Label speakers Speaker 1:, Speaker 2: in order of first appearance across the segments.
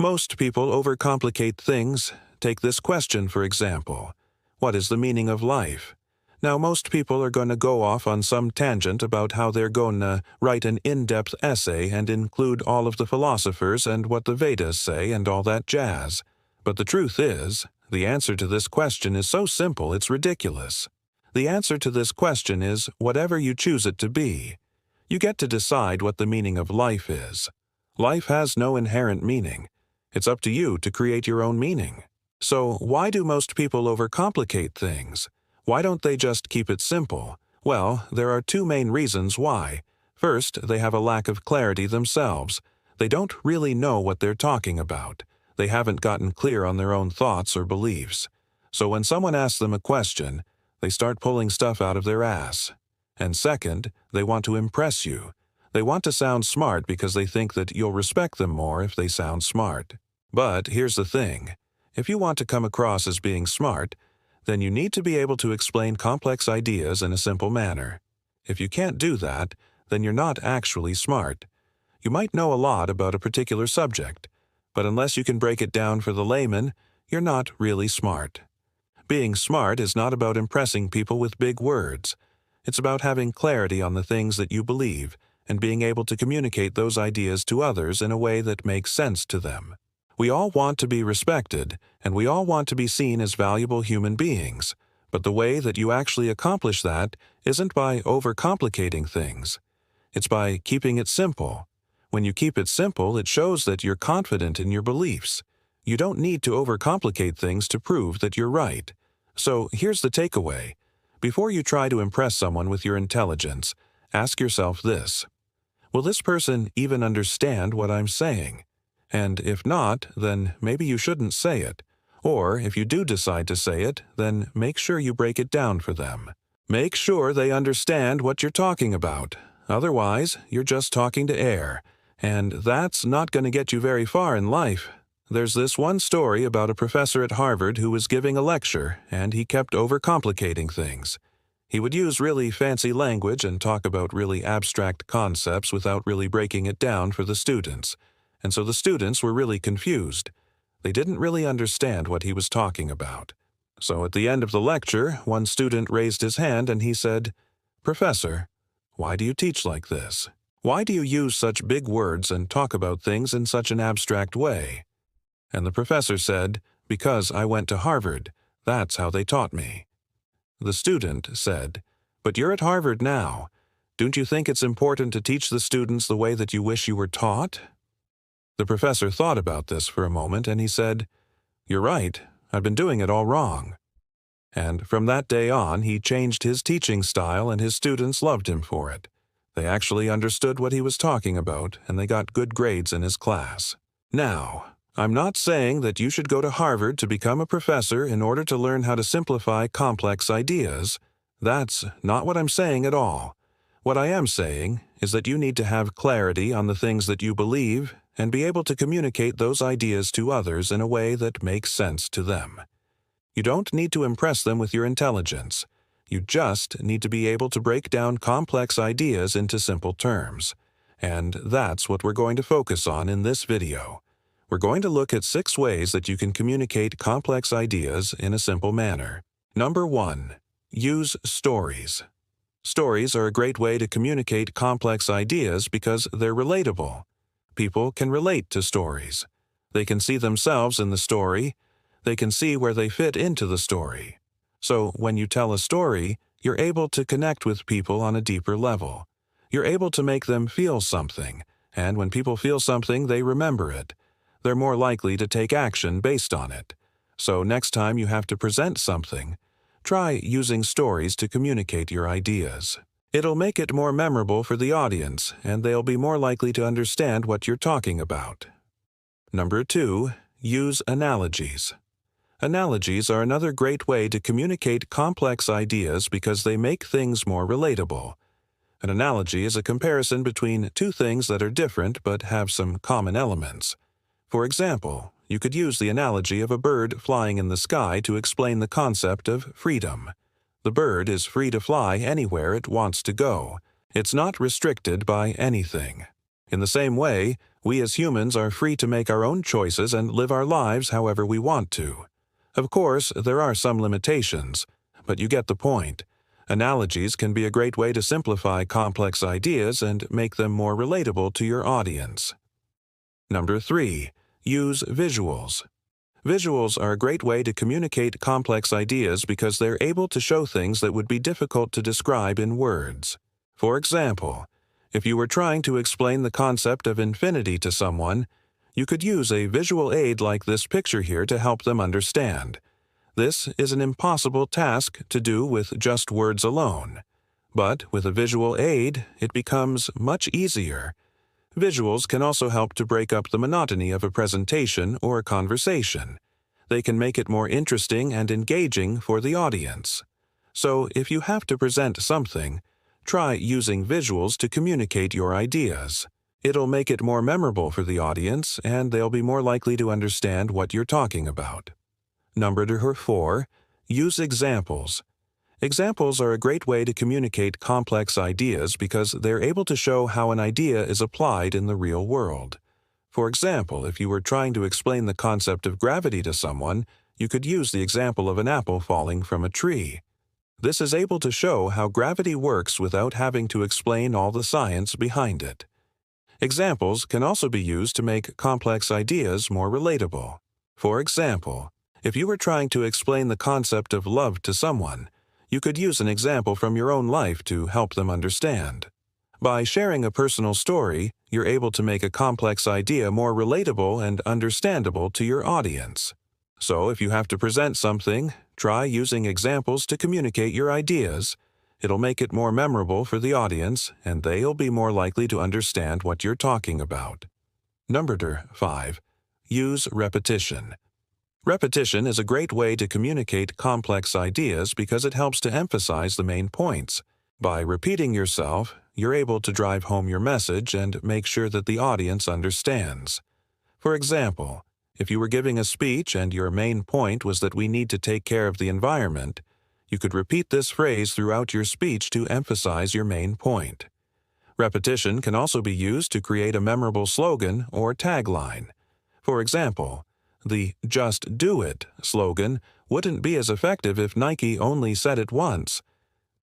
Speaker 1: Most people overcomplicate things. Take this question, for example. What is the meaning of life? Now, most people are going to go off on some tangent about how they're going to write an in-depth essay and include all of the philosophers and what the Vedas say and all that jazz. But the truth is, the answer to this question is so simple it's ridiculous. The answer to this question is whatever you choose it to be. You get to decide what the meaning of life is. Life has no inherent meaning. It's up to you to create your own meaning. So why do most people overcomplicate things? Why don't they just keep it simple? Well, there are two main reasons why. First, they have a lack of clarity themselves. They don't really know what they're talking about. They haven't gotten clear on their own thoughts or beliefs. So when someone asks them a question, they start pulling stuff out of their ass. And second, they want to impress you. They want to sound smart because they think that you'll respect them more if they sound smart. But here's the thing. If you want to come across as being smart, then you need to be able to explain complex ideas in a simple manner. If you can't do that, then you're not actually smart. You might know a lot about a particular subject, but unless you can break it down for the layman, you're not really smart. Being smart is not about impressing people with big words. It's about having clarity on the things that you believe and being able to communicate those ideas to others in a way that makes sense to them. We all want to be respected, and we all want to be seen as valuable human beings, but the way that you actually accomplish that isn't by overcomplicating things. It's by keeping it simple. When you keep it simple, it shows that you're confident in your beliefs. You don't need to overcomplicate things to prove that you're right. So here's the takeaway. Before you try to impress someone with your intelligence, ask yourself this. Will this person even understand what I'm saying? And if not, then maybe you shouldn't say it. Or if you do decide to say it, then make sure you break it down for them. Make sure they understand what you're talking about. Otherwise, you're just talking to air. And that's not going to get you very far in life. There's this one story about a professor at Harvard who was giving a lecture, and he kept overcomplicating things. He would use really fancy language and talk about really abstract concepts without really breaking it down for the students. And so the students were really confused. They didn't really understand what he was talking about. So at the end of the lecture, one student raised his hand and he said, "Professor, why do you teach like this? Why do you use such big words and talk about things in such an abstract way?" And the professor said, "Because I went to Harvard. That's how they taught me." The student said, "But you're at Harvard now. Don't you think it's important to teach the students the way that you wish you were taught?" The professor thought about this for a moment and he said, "You're right. I've been doing it all wrong." And from that day on, he changed his teaching style and his students loved him for it. They actually understood what he was talking about and they got good grades in his class. Now, I'm not saying that you should go to Harvard to become a professor in order to learn how to simplify complex ideas. That's not what I'm saying at all. What I am saying is that you need to have clarity on the things that you believe and be able to communicate those ideas to others in a way that makes sense to them. You don't need to impress them with your intelligence. You just need to be able to break down complex ideas into simple terms. And that's what we're going to focus on in this video. We're going to look at 6 ways that you can communicate complex ideas in a simple manner. Number 1. Use stories. Stories are a great way to communicate complex ideas because they're relatable. People can relate to stories. They can see themselves in the story. They can see where they fit into the story. So when you tell a story, you're able to connect with people on a deeper level. You're able to make them feel something, and when people feel something, they remember it. They're more likely to take action based on it. So next time you have to present something, try using stories to communicate your ideas. It'll make it more memorable for the audience, and they'll be more likely to understand what you're talking about. Number 2, use analogies. Analogies are another great way to communicate complex ideas because they make things more relatable. An analogy is a comparison between two things that are different but have some common elements. For example, you could use the analogy of a bird flying in the sky to explain the concept of freedom. The bird is free to fly anywhere it wants to go. It's not restricted by anything. In the same way, we as humans are free to make our own choices and live our lives however we want to. Of course, there are some limitations, but you get the point. Analogies can be a great way to simplify complex ideas and make them more relatable to your audience. Number 3. Use visuals. Visuals are a great way to communicate complex ideas because they're able to show things that would be difficult to describe in words. For example, if you were trying to explain the concept of infinity to someone, you could use a visual aid like this picture here to help them understand. This is an impossible task to do with just words alone. But with a visual aid, it becomes much easier. Visuals can also help to break up the monotony of a presentation or a conversation. They can make it more interesting and engaging for the audience. So if you have to present something, try using visuals to communicate your ideas. It'll make it more memorable for the audience, and they'll be more likely to understand what you're talking about. Number 4. Use examples. Examples are a great way to communicate complex ideas because they're able to show how an idea is applied in the real world. For example, if you were trying to explain the concept of gravity to someone, you could use the example of an apple falling from a tree. This is able to show how gravity works without having to explain all the science behind it. Examples can also be used to make complex ideas more relatable. For example, if you were trying to explain the concept of love to someone, you could use an example from your own life to help them understand. By sharing a personal story, you're able to make a complex idea more relatable and understandable to your audience. So if you have to present something, try using examples to communicate your ideas. It'll make it more memorable for the audience, and they'll be more likely to understand what you're talking about. Number 5. Use repetition. Repetition is a great way to communicate complex ideas because it helps to emphasize the main points. By repeating yourself, you're able to drive home your message and make sure that the audience understands. For example, if you were giving a speech and your main point was that we need to take care of the environment, you could repeat this phrase throughout your speech to emphasize your main point. Repetition can also be used to create a memorable slogan or tagline. For example, the "Just Do It" slogan wouldn't be as effective if Nike only said it once.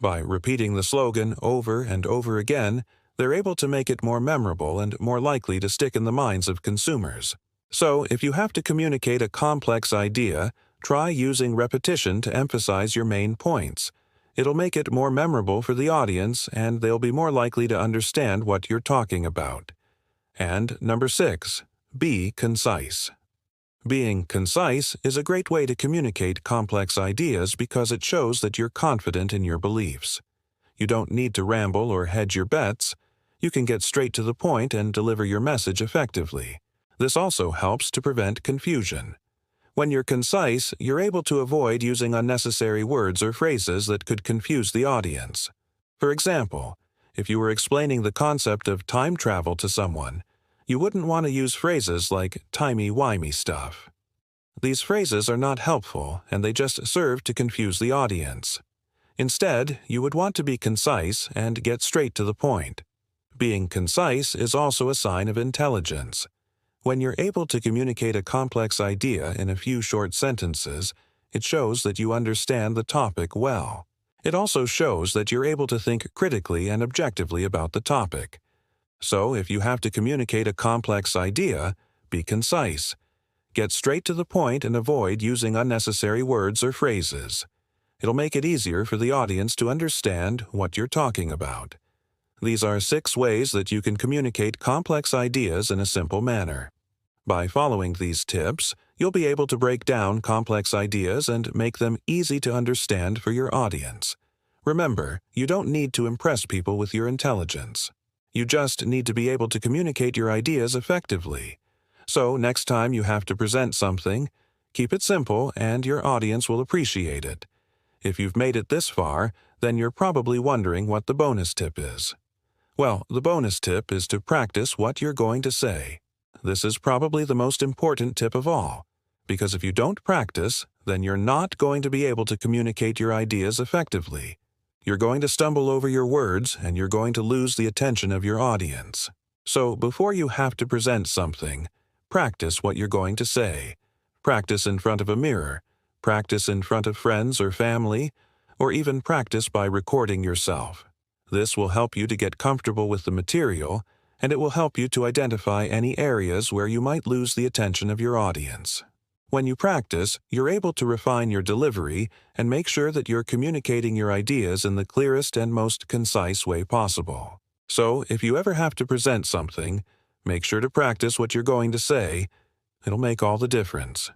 Speaker 1: By repeating the slogan over and over again, they're able to make it more memorable and more likely to stick in the minds of consumers. So, if you have to communicate a complex idea, try using repetition to emphasize your main points. It'll make it more memorable for the audience, and they'll be more likely to understand what you're talking about. And number 6, be concise. Being concise is a great way to communicate complex ideas because it shows that you're confident in your beliefs. You don't need to ramble or hedge your bets. You can get straight to the point and deliver your message effectively. This also helps to prevent confusion. When you're concise, you're able to avoid using unnecessary words or phrases that could confuse the audience. For example, if you were explaining the concept of time travel to someone, you wouldn't want to use phrases like timey-wimey stuff. These phrases are not helpful, and they just serve to confuse the audience. Instead, you would want to be concise and get straight to the point. Being concise is also a sign of intelligence. When you're able to communicate a complex idea in a few short sentences, it shows that you understand the topic well. It also shows that you're able to think critically and objectively about the topic. So, if you have to communicate a complex idea, be concise. Get straight to the point and avoid using unnecessary words or phrases. It'll make it easier for the audience to understand what you're talking about. These are 6 ways that you can communicate complex ideas in a simple manner. By following these tips, you'll be able to break down complex ideas and make them easy to understand for your audience. Remember, you don't need to impress people with your intelligence. You just need to be able to communicate your ideas effectively. So, next time you have to present something, keep it simple and your audience will appreciate it. If you've made it this far, then you're probably wondering what the bonus tip is. Well, the bonus tip is to practice what you're going to say. This is probably the most important tip of all, because if you don't practice, then you're not going to be able to communicate your ideas effectively. You're going to stumble over your words, and you're going to lose the attention of your audience. So before you have to present something, practice what you're going to say. Practice in front of a mirror, practice in front of friends or family, or even practice by recording yourself. This will help you to get comfortable with the material, and it will help you to identify any areas where you might lose the attention of your audience. When you practice, you're able to refine your delivery and make sure that you're communicating your ideas in the clearest and most concise way possible. So, if you ever have to present something, make sure to practice what you're going to say. It'll make all the difference.